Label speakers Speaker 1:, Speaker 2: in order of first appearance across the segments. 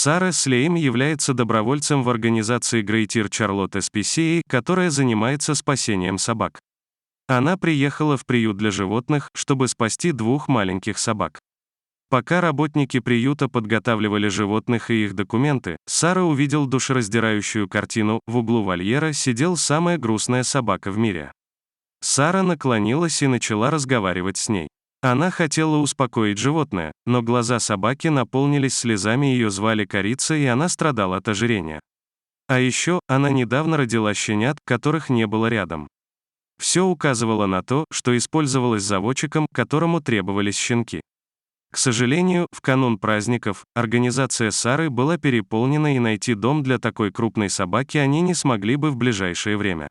Speaker 1: Сара Слейм является добровольцем в организации Greater Charlotte SPCA, которая занимается спасением собак. Она приехала в приют для животных, чтобы спасти двух маленьких собак. Пока работники приюта подготавливали животных и их документы, Сара увидел душераздирающую картину: в углу вольера сидел самая грустная собака в мире. Сара наклонилась и начала разговаривать с ней. Она хотела успокоить животное, но глаза собаки наполнились слезами. Ее звали Корица, и она страдала от ожирения. А еще, она недавно родила щенят, которых не было рядом. Все указывало на то, что использовалось заводчиком, которому требовались щенки. К сожалению, в канун праздников, организация Сары была переполнена, и найти дом для такой крупной собаки они не смогли бы в ближайшее время.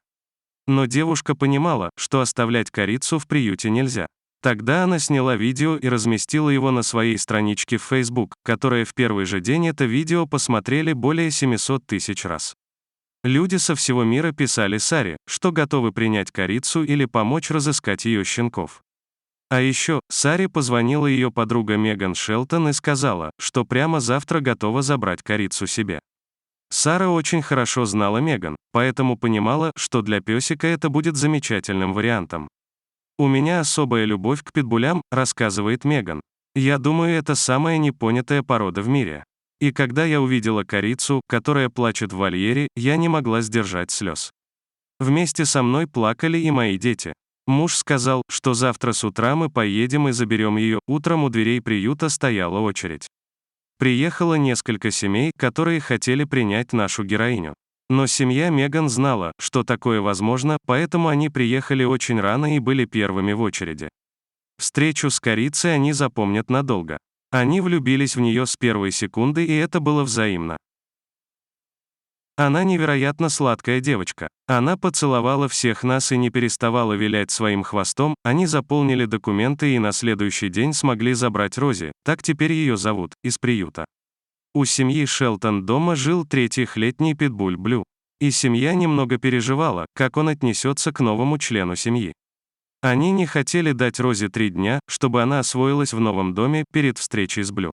Speaker 1: Но девушка понимала, что оставлять Корицу в приюте нельзя. Тогда она сняла видео и разместила его на своей страничке в Facebook, которая в первый же день это видео посмотрели более 700 тысяч раз. Люди со всего мира писали Саре, что готовы принять Корицу или помочь разыскать ее щенков. А еще, Саре позвонила ее подруга Меган Шелтон и сказала, что прямо завтра готова забрать Корицу себе. Сара очень хорошо знала Меган, поэтому понимала, что для песика это будет замечательным вариантом. «У меня особая любовь к питбулям», — рассказывает Меган. «Я думаю, это самая непонятая порода в мире. И когда я увидела Корицу, которая плачет в вольере, я не могла сдержать слез. Вместе со мной плакали и мои дети. Муж сказал, что завтра с утра мы поедем и заберем ее. Утром у дверей приюта стояла очередь. Приехало несколько семей, которые хотели принять нашу героиню. Но семья Меган знала, что такое возможно, поэтому они приехали очень рано и были первыми в очереди. Встречу с Корицей они запомнят надолго. Они влюбились в нее с первой секунды, и это было взаимно. Она невероятно сладкая девочка. Она поцеловала всех нас и не переставала вилять своим хвостом. Они заполнили документы и на следующий день смогли забрать Рози, так теперь ее зовут, из приюта. У семьи Шелтон дома жил трехлетний питбуль Блю. И семья немного переживала, как он отнесется к новому члену семьи. Они не хотели дать Рози 3 дня, чтобы она освоилась в новом доме перед встречей с Блю.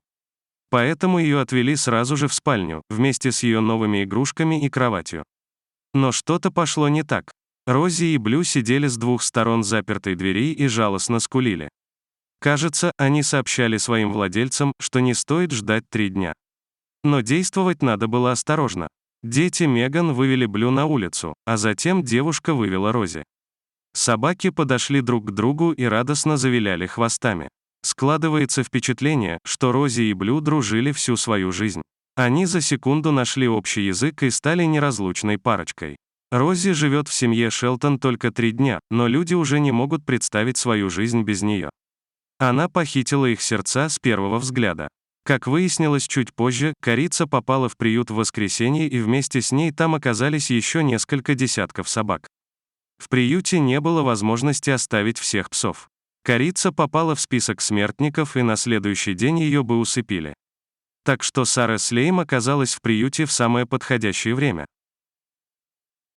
Speaker 1: Поэтому ее отвели сразу же в спальню, вместе с ее новыми игрушками и кроватью. Но что-то пошло не так. Рози и Блю сидели с двух сторон запертой двери и жалостно скулили. Кажется, они сообщали своим владельцам, что не стоит ждать 3 дня. Но действовать надо было осторожно. Дети Меган вывели Блю на улицу, а затем девушка вывела Рози. Собаки подошли друг к другу и радостно завиляли хвостами. Складывается впечатление, что Рози и Блю дружили всю свою жизнь. Они за секунду нашли общий язык и стали неразлучной парочкой. Рози живет в семье Шелтон только 3 дня, но люди уже не могут представить свою жизнь без нее. Она похитила их сердца с первого взгляда. Как выяснилось чуть позже, Корица попала в приют в воскресенье, и вместе с ней там оказались еще несколько десятков собак. В приюте не было возможности оставить всех псов. Корица попала в список смертников, и на следующий день ее бы усыпили. Так что Сара Слейм оказалась в приюте в самое подходящее время.